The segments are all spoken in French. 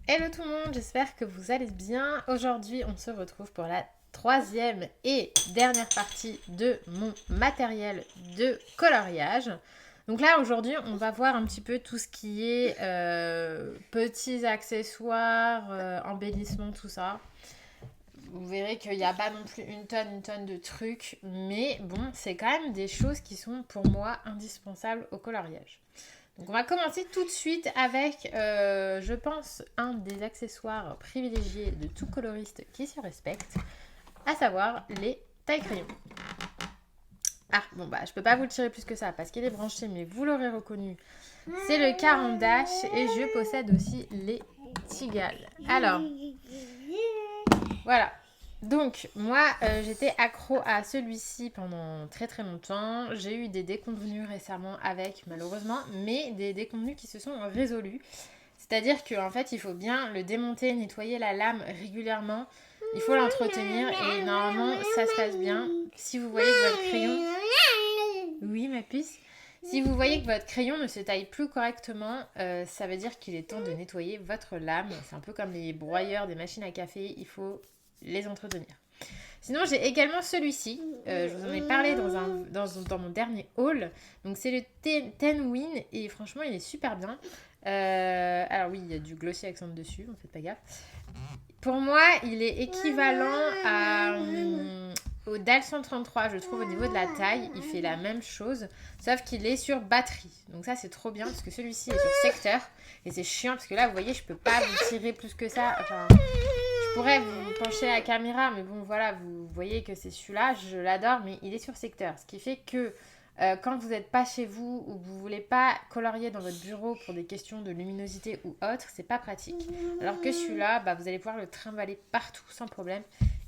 Hello tout le monde, j'espère que vous allez bien. Aujourd'hui, on se retrouve pour la troisième et dernière partie de mon matériel de coloriage. Donc là, aujourd'hui, on va voir un petit peu tout ce qui est petits accessoires, embellissements, tout ça. Vous verrez qu'il n'y a pas non plus une tonne de trucs, mais bon, c'est quand même des choses qui sont pour moi indispensables au coloriage. Donc on va commencer tout de suite avec, je pense, un des accessoires privilégiés de tout coloriste qui se respecte, à savoir les taille-crayons. Ah, bon bah je peux pas vous le tirer plus que ça parce qu'il est branché, mais vous l'aurez reconnu, c'est le Caran d'Ache et je possède aussi les Tigales. Alors, voilà. Donc, moi, j'étais accro à celui-ci pendant très longtemps. J'ai eu des déconvenues récemment avec, malheureusement, mais des déconvenues qui se sont résolues. C'est-à-dire qu'en fait, il faut bien le démonter, nettoyer la lame régulièrement. Il faut l'entretenir et normalement, ça se passe bien. Si vous voyez que votre crayon... Oui, ma puce. Si vous voyez que votre crayon ne se taille plus correctement, ça veut dire qu'il est temps de nettoyer votre lame. C'est un peu comme les broyeurs des machines à café, il faut les entretenir. Sinon, j'ai également celui-ci. Je vous en ai parlé dans mon dernier haul. Donc, c'est le Tenwin et franchement, il est super bien. Alors oui, il y a du glossy accent dessus, ne faites pas gaffe. Pour moi, il est équivalent au DAL 133, je trouve, au niveau de la taille. Il fait la même chose, sauf qu'il est sur batterie. Donc ça, c'est trop bien, parce que celui-ci est sur secteur. Et c'est chiant, parce que là, vous voyez, je peux pas vous tirer plus que ça. Enfin, je pourrais vous pencher la caméra, mais bon, voilà, vous voyez que c'est celui-là. Je l'adore, mais il est sur secteur. Ce qui fait que quand vous n'êtes pas chez vous ou que vous ne voulez pas colorier dans votre bureau pour des questions de luminosité ou autre, c'est pas pratique. Alors que celui-là, bah, vous allez pouvoir le trimballer partout sans problème.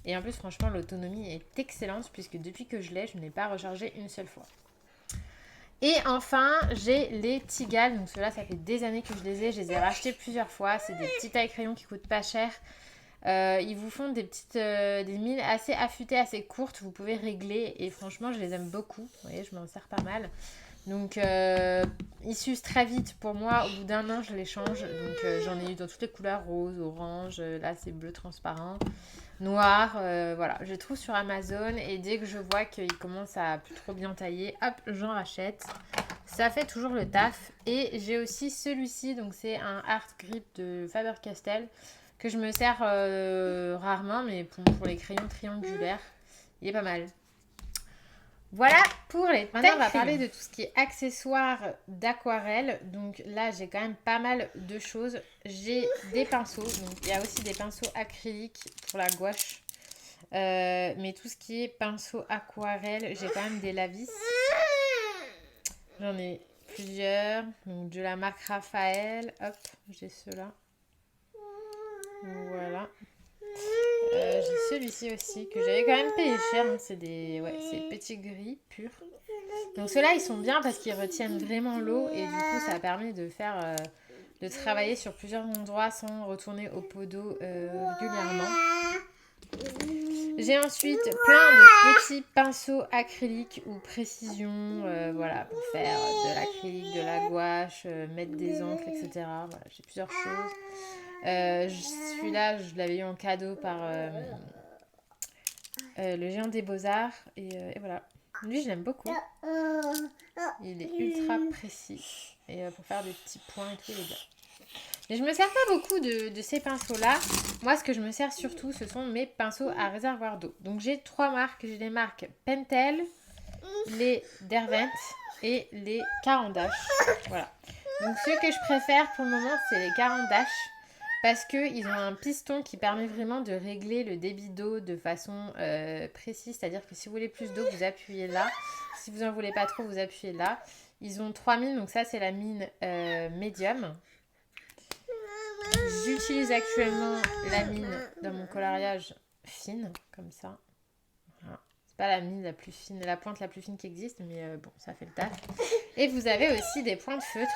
Et en plus, franchement, l'autonomie est excellente puisque depuis que je l'ai, je ne l'ai pas rechargé une seule fois. Et enfin, j'ai les Tigales. Donc ceux-là, ça fait des années que je les ai rachetés plusieurs fois. C'est des petits tailles-crayons qui coûtent pas cher. Ils vous font des mines assez affûtées, assez courtes. Vous pouvez régler et franchement, je les aime beaucoup. Vous voyez, je m'en sers pas mal. Donc, ils s'usent très vite pour moi. Au bout d'un an, je les change. Donc, j'en ai eu dans toutes les couleurs, rose, orange. Là, c'est bleu transparent, noir. Voilà, je les trouve sur Amazon. Et dès que je vois qu'ils commencent à plus trop bien tailler, hop, j'en rachète. Ça fait toujours le taf. Et j'ai aussi celui-ci. Donc, c'est un Art Grip de Faber-Castell que je me sers rarement, mais pour les crayons triangulaires, il est pas mal. Voilà pour les Maintenant, on va parler de tout ce qui est accessoires d'aquarelle. Donc là, j'ai quand même pas mal de choses. J'ai des pinceaux. Donc il y a aussi des pinceaux acryliques pour la gouache. Mais tout ce qui est pinceau aquarelle, j'ai quand même des Lavis. J'en ai plusieurs. Donc de la marque Raphaël. Hop, j'ai ceux-là. Voilà. J'ai celui-ci aussi que j'avais quand même payé cher. Hein. C'est petits gris purs. Donc ceux-là, ils sont bien parce qu'ils retiennent vraiment l'eau et du coup, ça permet de travailler sur plusieurs endroits sans retourner au pot d'eau régulièrement. J'ai ensuite plein de petits pinceaux acryliques ou précision, voilà, pour faire de l'acrylique, de la gouache, mettre des encres, etc. Voilà, j'ai plusieurs choses. Celui-là, je l'avais eu en cadeau par le géant des beaux-arts et voilà. Lui, je l'aime beaucoup. Il est ultra précis. Et pour faire des petits points et tout, il est bien. Mais je me sers pas beaucoup de ces pinceaux-là. Moi, ce que je me sers surtout, ce sont mes pinceaux à réservoir d'eau. Donc, j'ai 3 marques. J'ai les marques Pentel, les Derwent et les Caran d'Ache. Voilà. Donc, ceux que je préfère pour le moment, c'est les Caran d'Ache. Parce qu'ils ont un piston qui permet vraiment de régler le débit d'eau de façon précise. C'est-à-dire que si vous voulez plus d'eau, vous appuyez là. Si vous n'en voulez pas trop, vous appuyez là. Ils ont 3 mines, donc ça c'est la mine médium. J'utilise actuellement la mine dans mon coloriage fine, comme ça. Voilà. C'est pas la mine la plus fine, la pointe la plus fine qui existe, mais bon, ça fait le taf. Et vous avez aussi des points de feutre.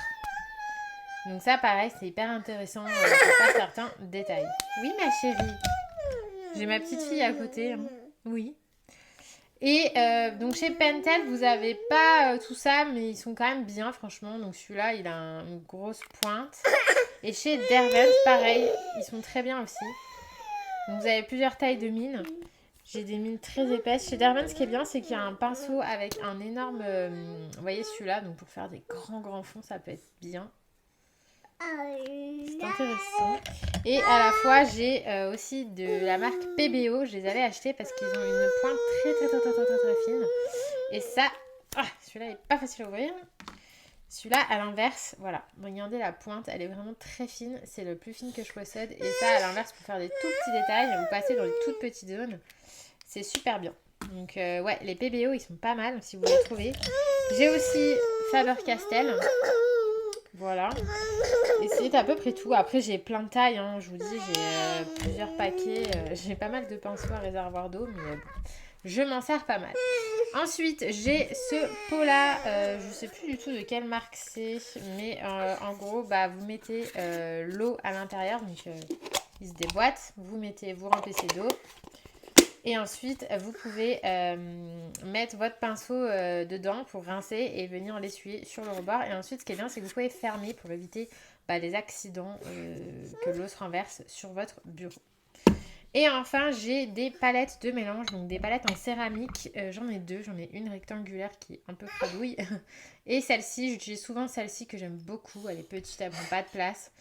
Donc ça, pareil, c'est hyper intéressant pour faire certains détails. Oui, ma chérie. J'ai ma petite fille à côté. Hein. Oui. Et donc chez Pentel, vous n'avez pas tout ça, mais ils sont quand même bien, franchement. Donc celui-là, il a une grosse pointe. Et chez Derwent, pareil, ils sont très bien aussi. Donc vous avez plusieurs tailles de mines. J'ai des mines très épaisses. Chez Derwent, ce qui est bien, c'est qu'il y a un pinceau avec un énorme... vous voyez celui-là, donc pour faire des grands fonds, ça peut être bien. C'est intéressant. Et à la fois, j'ai aussi de la marque PBO. Je les avais achetés parce qu'ils ont une pointe très fine. Et ça, celui-là n'est pas facile à ouvrir. Celui-là, à l'inverse, voilà. Regardez la pointe, elle est vraiment très fine. C'est le plus fine que je possède. Et ça, à l'inverse, pour faire des tout petits détails, vous passez dans les toutes petites zones. C'est super bien. Donc, ouais, les PBO, ils sont pas mal, si vous les trouvez. J'ai aussi Faber-Castell. Voilà. Et c'est à peu près tout. Après, j'ai plein de tailles. Hein. Je vous dis, j'ai plusieurs paquets. J'ai pas mal de pinceaux à réservoir d'eau, mais je m'en sers pas mal. Ensuite, j'ai ce pot-là. Je sais plus du tout de quelle marque c'est, mais en gros, vous mettez l'eau à l'intérieur. Donc, il se déboîte. Vous remplissez d'eau. Et ensuite, vous pouvez mettre votre pinceau dedans pour rincer et venir l'essuyer sur le rebord. Et ensuite, ce qui est bien, c'est que vous pouvez fermer pour éviter les accidents que l'eau se renverse sur votre bureau. Et enfin, j'ai des palettes de mélange, donc des palettes en céramique. J'en ai deux. J'en ai une rectangulaire qui est un peu fradouille. Et celle-ci, j'utilise souvent celle-ci que j'aime beaucoup. Elle est petite, elle prend pas de place.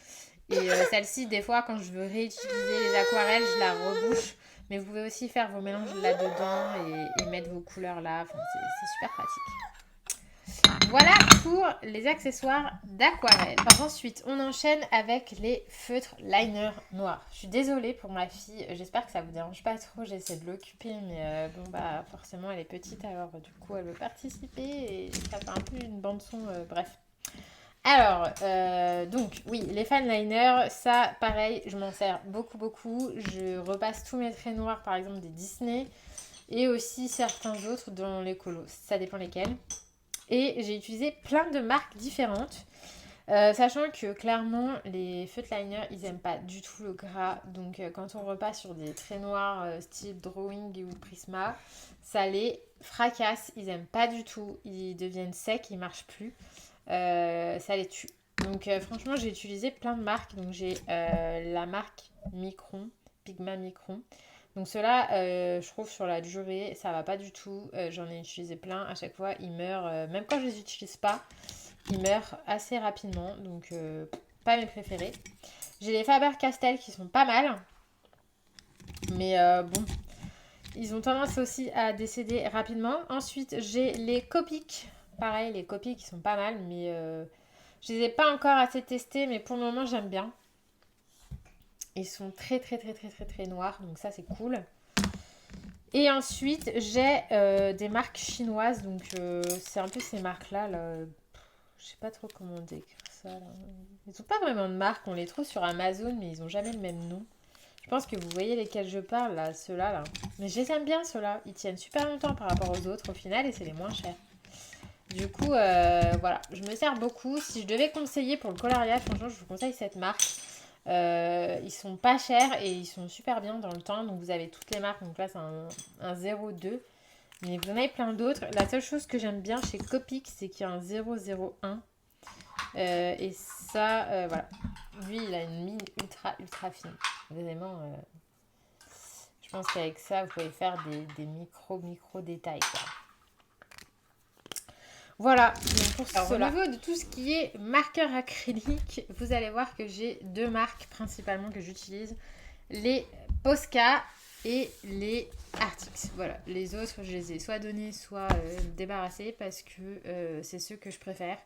Et celle-ci, des fois, quand je veux réutiliser les aquarelles, je la rebouche. Mais vous pouvez aussi faire vos mélanges là-dedans et mettre vos couleurs là. Enfin, c'est super pratique. Voilà pour les accessoires d'aquarelle. Ensuite, on enchaîne avec les feutres liner noirs. Je suis désolée pour ma fille. J'espère que ça vous dérange pas trop. J'essaie de l'occuper. Mais forcément, elle est petite. Alors, du coup, elle veut participer. Et ça fait un peu une bande-son. Bref. Alors, donc, oui, les fan liners, ça, pareil, je m'en sers beaucoup. Je repasse tous mes traits noirs, par exemple, des Disney, et aussi certains autres dans les colos. Ça dépend lesquels. Et j'ai utilisé plein de marques différentes, sachant que, clairement, les feutres liners, ils n'aiment pas du tout le gras. Donc, quand on repasse sur des traits noirs style Drawing ou Prisma, ça les fracasse. Ils n'aiment pas du tout. Ils deviennent secs, ils ne marchent plus. Ça les tue. Donc franchement, j'ai utilisé plein de marques. Donc j'ai la marque Micron, Pigma Micron. Donc ceux-là, je trouve sur la durée, ça va pas du tout. J'en ai utilisé plein. À chaque fois, ils meurent. Même quand je les utilise pas, ils meurent assez rapidement. Donc pas mes préférés. J'ai les Faber-Castell qui sont pas mal. Mais bon, ils ont tendance aussi à décéder rapidement. Ensuite, j'ai les Copic. Pareil, les Copic qui sont pas mal, mais je les ai pas encore assez testés, mais pour le moment, j'aime bien. Ils sont très noirs, donc ça, c'est cool. Et ensuite, j'ai des marques chinoises, donc c'est un peu ces marques-là. Là. Je sais pas trop comment décrire ça. Là. Ils n'ont pas vraiment de marque, on les trouve sur Amazon, mais ils ont jamais le même nom. Je pense que vous voyez lesquels je parle, là, ceux-là. Là. Mais je les aime bien, ceux-là. Ils tiennent super longtemps par rapport aux autres, au final, et c'est les moins chers. Du coup, voilà, je me sers beaucoup. Si je devais conseiller pour le coloriage, franchement, je vous conseille cette marque. Ils sont pas chers et ils sont super bien dans le temps. Donc, vous avez toutes les marques. Donc là, c'est un 0,2. Mais vous en avez plein d'autres. La seule chose que j'aime bien chez Copic, c'est qu'il y a un 0,01. Et ça, voilà. Lui, il a une mine ultra fine. Vraiment, je pense qu'avec ça, vous pouvez faire des micro détails, quoi. Voilà, donc pour cela. Au niveau de tout ce qui est marqueur acrylique, vous allez voir que j'ai deux marques principalement que j'utilise. Les Posca et les Artix. Voilà, les autres, je les ai soit donnés, soit débarrassés parce que c'est ceux que je préfère.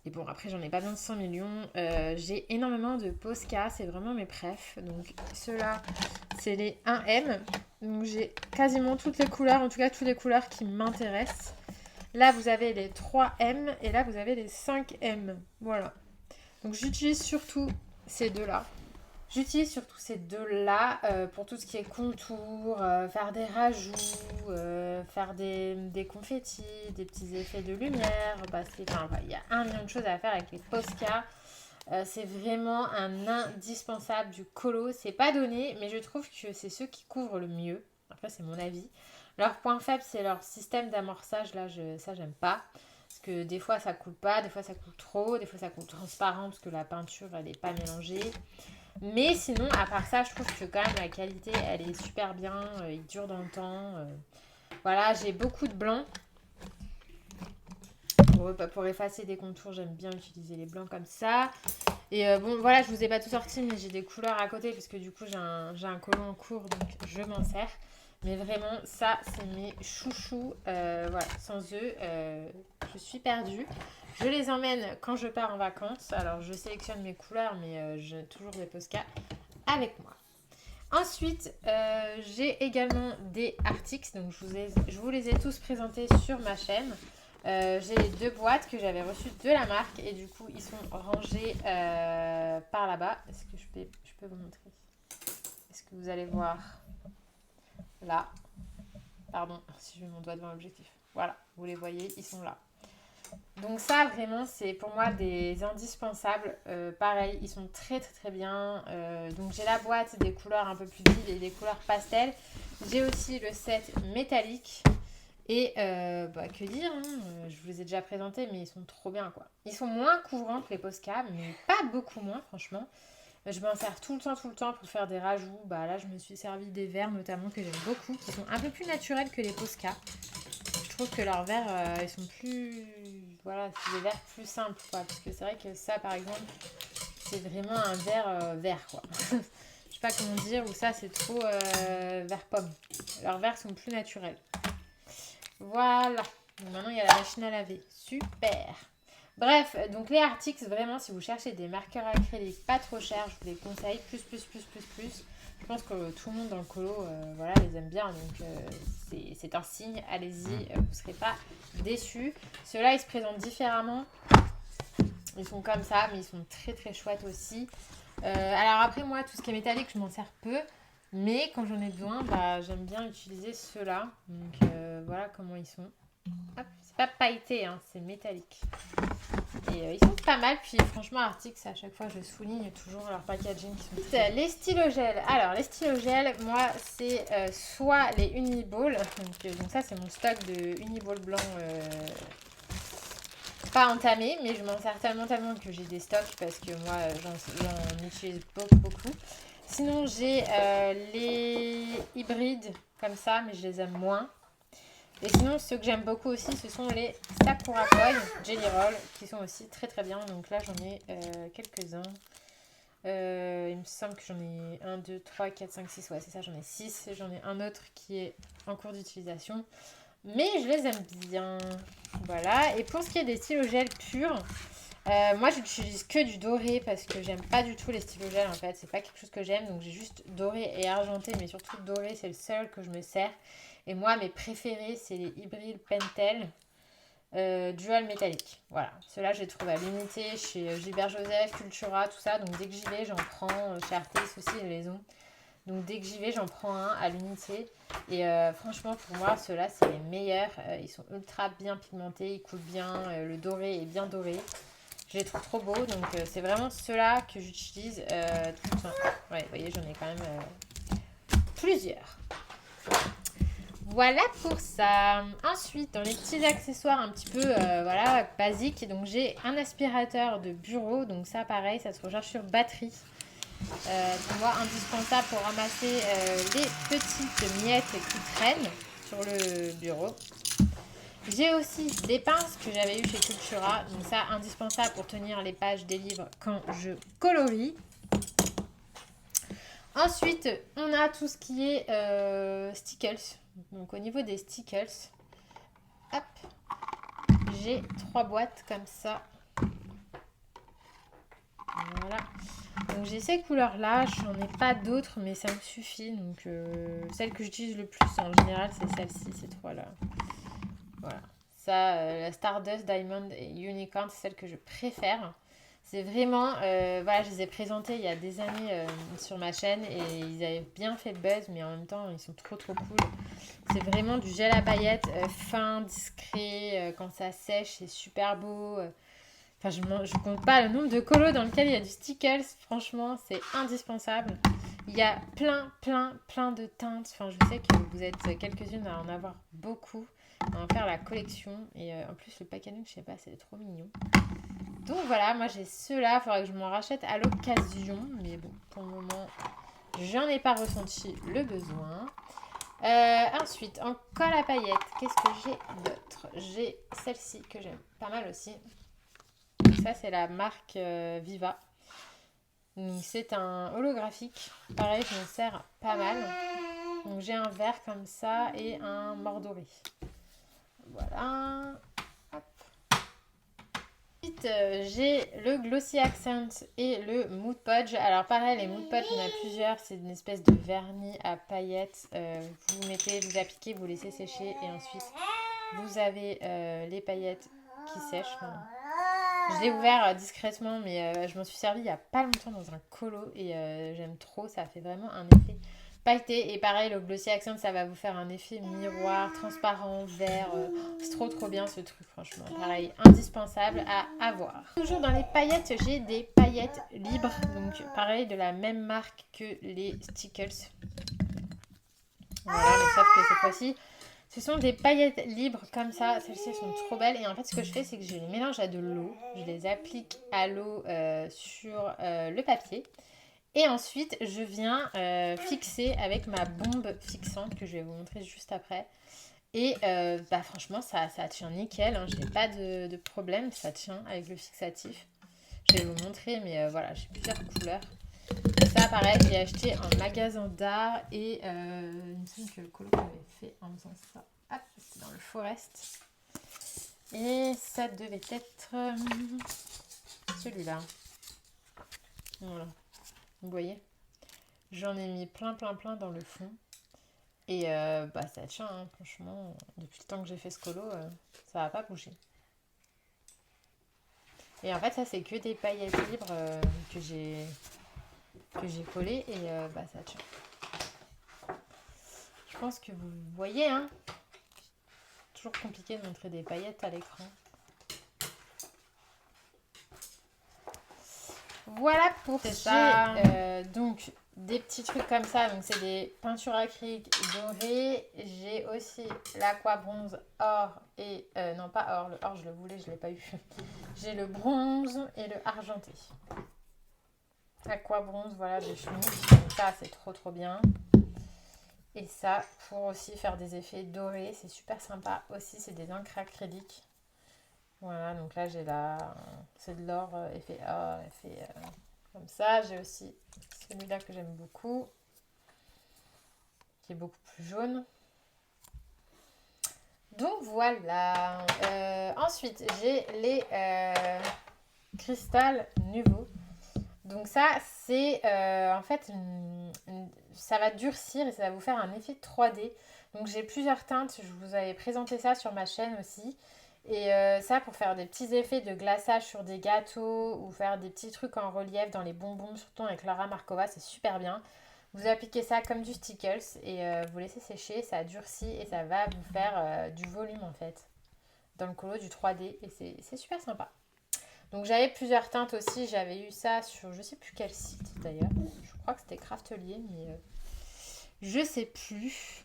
Et bon, après, j'en ai pas besoin de 100 millions. J'ai énormément de Posca, c'est vraiment mes préfs. Donc, ceux-là, c'est les 1M. Donc, j'ai quasiment toutes les couleurs, en tout cas, toutes les couleurs qui m'intéressent. Là, vous avez les 3M et là, vous avez les 5M. Voilà. Donc, j'utilise surtout ces deux-là. Pour tout ce qui est contour, faire des rajouts, faire des confettis, des petits effets de lumière. Il y a 1 million de choses à faire avec les Posca. C'est vraiment un indispensable du colo. C'est pas donné, mais je trouve que c'est ceux qui couvrent le mieux. Après, c'est mon avis. Leur point faible, c'est leur système d'amorçage. Là, ça, j'aime pas. Parce que des fois, ça coule pas, des fois, ça coule trop, des fois, ça coule transparent parce que la peinture, elle n'est pas mélangée. Mais sinon, à part ça, je trouve que quand même la qualité, elle est super bien. Il dure dans le temps. Voilà, j'ai beaucoup de blanc. Pour effacer des contours, j'aime bien utiliser les blancs comme ça. Et bon, voilà, je vous ai pas tout sorti, mais j'ai des couleurs à côté parce que du coup, j'ai un colo en cours, donc je m'en sers. Mais vraiment, ça, c'est mes chouchous. Voilà, sans eux, je suis perdue. Je les emmène quand je pars en vacances. Alors, je sélectionne mes couleurs, mais j'ai toujours des Posca avec moi. Ensuite, j'ai également des Arctics. Donc, je vous les ai tous présentés sur ma chaîne. J'ai les 2 boîtes que j'avais reçues de la marque et du coup ils sont rangés par là-bas. Est-ce que je peux vous montrer? Est-ce que vous allez voir là? Pardon, si je mets mon doigt devant l'objectif. Voilà, vous les voyez, ils sont là. Donc ça vraiment c'est pour moi des indispensables. Pareil, ils sont très très très bien. Donc j'ai la boîte des couleurs un peu plus vives et des couleurs pastel. J'ai aussi le set métallique. Et que dire, hein, je vous les ai déjà présentés, mais ils sont trop bien quoi. Ils sont moins couvrants que les Posca, mais pas beaucoup moins franchement. Je m'en sers tout le temps pour faire des rajouts. Bah là je me suis servi des verres notamment que j'aime beaucoup, qui sont un peu plus naturels que les Posca. Je trouve que leurs verres, ils sont plus... Voilà, c'est des verres plus simples quoi. Parce que c'est vrai que ça par exemple, c'est vraiment un verre vert quoi. Je sais pas comment dire, ou ça c'est trop vert pomme. Leurs verres sont plus naturels. Voilà. Donc maintenant, il y a la machine à laver. Super. Bref, donc les Arctics, vraiment, si vous cherchez des marqueurs acryliques pas trop chers, je vous les conseille. Plus. Je pense que tout le monde dans le colo voilà, les aime bien. Donc, c'est un signe. Allez-y, vous ne serez pas déçus. Ceux-là, ils se présentent différemment. Ils sont comme ça, mais ils sont très, très chouettes aussi. Alors après, moi, tout ce qui est métallique, je m'en sers peu. Mais quand j'en ai besoin, bah, j'aime bien utiliser ceux-là. Donc voilà comment ils sont. Hop, c'est pas pailleté, hein, c'est métallique. Et ils sont pas mal. Puis franchement, Arctic, à chaque fois, je souligne toujours leur packaging qui sont très... Les stylogels. Alors, les stylogels, moi, c'est soit les Uniball. Donc ça, c'est mon stock de Uniball blanc pas entamé. Mais je m'en sers tellement que j'ai des stocks parce que moi, j'en utilise beaucoup. Sinon, j'ai les hybrides comme ça, mais je les aime moins. Et sinon, ceux que j'aime beaucoup aussi, ce sont les Sakura Koi Jelly Roll, qui sont aussi très très bien. Donc là, j'en ai quelques-uns. Il me semble que j'en ai 1, 2, 3, 4, 5, 6. Ouais, c'est ça, j'en ai 6. J'en ai un autre qui est en cours d'utilisation. Mais je les aime bien. Voilà. Et pour ce qui est des stylogels purs, moi, j'utilise que du doré parce que j'aime pas du tout les stylogels en fait. C'est pas quelque chose que j'aime. Donc, j'ai juste doré et argenté. Mais surtout, doré, c'est le seul que je me sers. Et moi, mes préférés, c'est les Hybril Pentel Dual métallique. Voilà. Ceux-là, je les trouve à l'unité chez Gilbert Joseph, Cultura, tout ça. Donc, dès que j'y vais, j'en prends. Chez Artis aussi, ils les ont. Donc, dès que j'y vais, j'en prends un à l'unité. Et franchement, pour moi, ceux-là, c'est les meilleurs. Ils sont ultra bien pigmentés. Ils coulent bien. Le doré est bien doré. Je les trouve trop beaux. Donc, c'est vraiment ceux-là que j'utilise tout le temps. Ouais, vous voyez, j'en ai quand même plusieurs. Voilà pour ça. Ensuite, dans les petits accessoires un petit peu voilà, basiques, donc j'ai un aspirateur de bureau. Donc ça, pareil, ça se recharge sur batterie. Pour moi, indispensable pour ramasser les petites miettes qui traînent sur le bureau. J'ai aussi des pinces que j'avais eues chez Cultura. Donc ça, indispensable pour tenir les pages des livres quand je colorie. Ensuite, on a tout ce qui est stickles. Donc au niveau des stickles, hop, j'ai 3 boîtes comme ça. Voilà. Donc j'ai ces couleurs-là, j'en ai pas d'autres, mais ça me suffit. Donc celle que j'utilise le plus en général, c'est celle-ci, ces 3-là. Voilà. Ça, la Stardust, Diamond et Unicorn, c'est celle que je préfère. C'est vraiment, voilà, je les ai présentés il y a des années sur ma chaîne et ils avaient bien fait le buzz, mais en même temps, ils sont trop cool. C'est vraiment du gel à paillettes fin, discret, quand ça sèche, c'est super beau. Enfin, je compte pas le nombre de colos dans lequel il y a du stickles, franchement, c'est indispensable. Il y a plein de teintes. Enfin, je sais que vous êtes quelques-unes à en avoir beaucoup, à en faire la collection. Et en plus, le packaging, je sais pas, c'est trop mignon. Donc voilà, moi j'ai ceux-là. Il faudrait que je m'en rachète à l'occasion. Mais bon, pour le moment, j'en ai pas ressenti le besoin. Ensuite, en colle à paillettes, qu'est-ce que j'ai d'autre? J'ai celle-ci que j'aime pas mal aussi. Ça, c'est la marque Viva. Donc, c'est un holographique. Pareil, je m'en sers pas mal. Donc, j'ai un vert comme ça et un mordoré. Voilà. Hop. Ensuite, j'ai le Glossy Accent et le Mood Podge. Alors, pareil, les Mood Podge, il y en a plusieurs. C'est une espèce de vernis à paillettes. Vous mettez, vous appliquez, vous laissez sécher et ensuite, vous avez les paillettes qui sèchent. Enfin, je l'ai ouvert discrètement, mais je m'en suis servi il n'y a pas longtemps dans un colo et j'aime trop. Ça fait vraiment un effet pailleté. Et pareil, le Glossy Accent, ça va vous faire un effet miroir, transparent, vert. C'est trop bien ce truc, franchement. Pareil, indispensable à avoir. Toujours dans les paillettes, j'ai des paillettes libres. Donc pareil, de la même marque que les Stickles. Voilà, mais sauf que cette fois-ci, ce sont des paillettes libres comme ça. Celles-ci sont trop belles. Et en fait, ce que je fais, c'est que je les mélange à de l'eau. Je les applique à l'eau sur le papier. Et ensuite, je viens fixer avec ma bombe fixante que je vais vous montrer juste après. Et franchement, ça tient nickel. Hein. Je n'ai pas de problème. Ça tient avec le fixatif. Je vais vous montrer, mais voilà, j'ai plusieurs couleurs. Ça, pareil, j'ai acheté en magasin d'art et il me semble que le colo m'avait fait en faisant ça. Hop, c'était dans le Forest. Et ça devait être celui-là. Voilà. Vous voyez, j'en ai mis plein dans le fond. Et ça tient, hein, franchement. Depuis le temps que j'ai fait ce colo, ça va pas bouger. Et en fait, ça, c'est que des paillettes libres que j'ai collées et ça tient. Je pense que vous voyez, hein. Toujours compliqué de montrer des paillettes à l'écran. Voilà pour ça. Donc des petits trucs comme ça. Donc c'est des peintures acryliques dorées. J'ai aussi l'aqua bronze or et non pas or. Le or je le voulais, je l'ai pas eu. J'ai le bronze et le argenté. Aqua bronze, voilà, des chemises. Donc ça c'est trop bien. Et ça pour aussi faire des effets dorés, c'est super sympa. Aussi c'est des encres acryliques. Voilà, donc là j'ai c'est de l'or effet or, effet comme ça. J'ai aussi celui-là que j'aime beaucoup, qui est beaucoup plus jaune. Donc voilà. Ensuite, j'ai les Cristal Nuvo. Donc ça, c'est en fait, ça va durcir et ça va vous faire un effet 3D. Donc j'ai plusieurs teintes, je vous avais présenté ça sur ma chaîne aussi. Et ça, pour faire des petits effets de glaçage sur des gâteaux ou faire des petits trucs en relief dans les bonbons, surtout avec Laura Markova, c'est super bien. Vous appliquez ça comme du Stickles et vous laissez sécher, ça durcit et ça va vous faire du volume en fait dans le colo, du 3D et c'est super sympa. Donc j'avais plusieurs teintes aussi, j'avais eu ça sur je sais plus quel site d'ailleurs, je crois que c'était Craftelier mais je sais plus.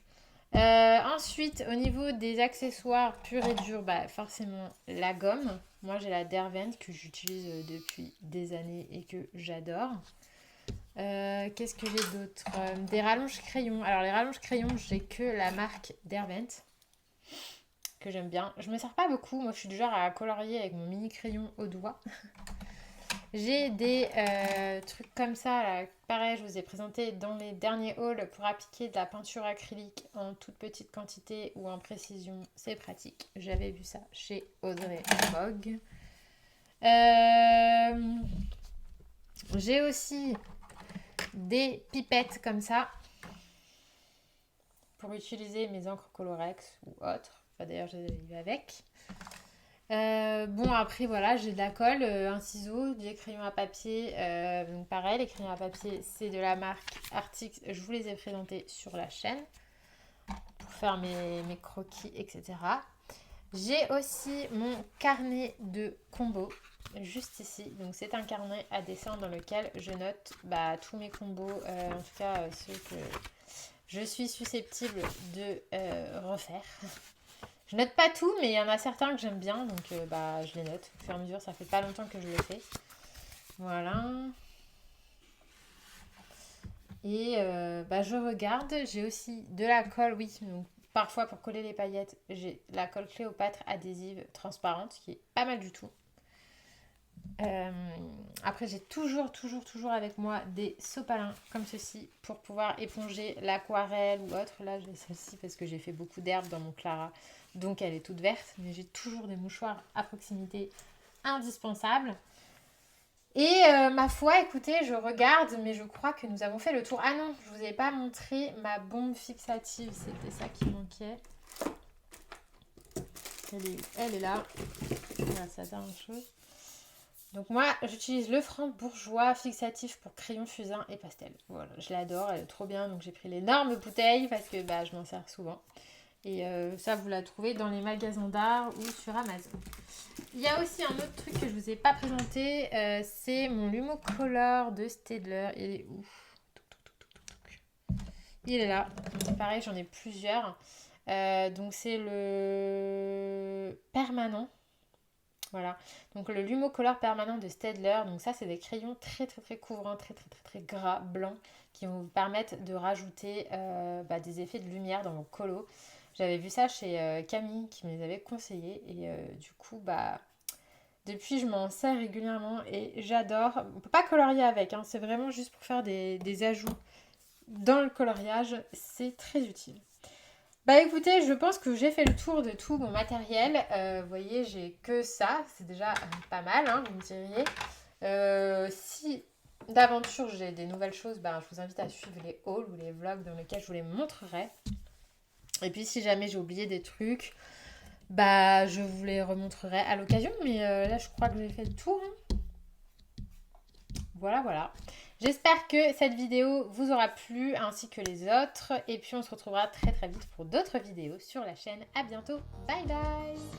Ensuite, au niveau des accessoires purs et durs, forcément la gomme. Moi, j'ai la Derwent que j'utilise depuis des années et que j'adore. Qu'est-ce que j'ai d'autre? Des rallonges crayons. Alors, les rallonges crayons, j'ai que la marque Derwent que j'aime bien. Je me sers pas beaucoup. Moi, je suis du genre à colorier avec mon mini crayon au doigt. J'ai des trucs comme ça, là. Pareil, je vous ai présenté dans les derniers hauls pour appliquer de la peinture acrylique en toute petite quantité ou en précision, c'est pratique. J'avais vu ça chez Audrey Vogue. J'ai aussi des pipettes comme ça pour utiliser mes encres Colorex ou autres. Enfin, d'ailleurs, je les ai eu avec. Bon après voilà, j'ai de la colle, un ciseau, des crayons à papier. Donc pareil, les crayons à papier c'est de la marque Artix, je vous les ai présentés sur la chaîne pour faire mes croquis, etc. J'ai aussi mon carnet de combo. juste ici. Donc c'est un carnet à dessin dans lequel je note tous mes combos, en tout cas ceux que je suis susceptible de refaire. Je note pas tout, mais il y en a certains que j'aime bien, donc je les note. Au fur et à mesure, ça fait pas longtemps que je le fais. Voilà. Et je regarde. J'ai aussi de la colle, oui. Donc, parfois, pour coller les paillettes, j'ai la colle Cléopâtre adhésive transparente, qui est pas mal du tout. Après, j'ai toujours avec moi des sopalins comme ceci pour pouvoir éponger l'aquarelle ou autre. Là, j'ai celle-ci parce que j'ai fait beaucoup d'herbes dans mon Clara, donc elle est toute verte. Mais j'ai toujours des mouchoirs à proximité indispensables. Et ma foi, écoutez, je regarde, mais je crois que nous avons fait le tour. Ah non, je vous ai pas montré ma bombe fixative, c'était ça qui manquait. Elle est là. Voilà, ça dernière chose. Donc moi, j'utilise le Franc-Bourgeois fixatif pour crayon, fusain et pastel. Voilà, je l'adore, elle est trop bien. Donc j'ai pris l'énorme bouteille parce que je m'en sers souvent. Et ça, vous la trouvez dans les magasins d'art ou sur Amazon. Il y a aussi un autre truc que je vous ai pas présenté. C'est mon Lumocolor de Staedtler. Il est où? Il est là. Pareil, j'en ai plusieurs. Donc c'est le permanent. Voilà, donc le Lumocolor permanent de Staedtler. Donc ça, c'est des crayons très couvrants, très gras, blancs, qui vont vous permettre de rajouter des effets de lumière dans vos colos. J'avais vu ça chez Camille qui me les avait conseillés et du coup, depuis, je m'en sers régulièrement et j'adore. On peut pas colorier avec, hein, c'est vraiment juste pour faire des ajouts dans le coloriage, c'est très utile. Écoutez, je pense que j'ai fait le tour de tout mon matériel. Vous voyez, j'ai que ça. C'est déjà pas mal, hein, vous me diriez. Si d'aventure j'ai des nouvelles choses, je vous invite à suivre les hauls ou les vlogs dans lesquels je vous les montrerai. Et puis si jamais j'ai oublié des trucs, je vous les remontrerai à l'occasion. Mais là, je crois que j'ai fait le tour. Hein. Voilà. J'espère que cette vidéo vous aura plu ainsi que les autres. Et puis on se retrouvera très vite pour d'autres vidéos sur la chaîne. À bientôt. Bye bye.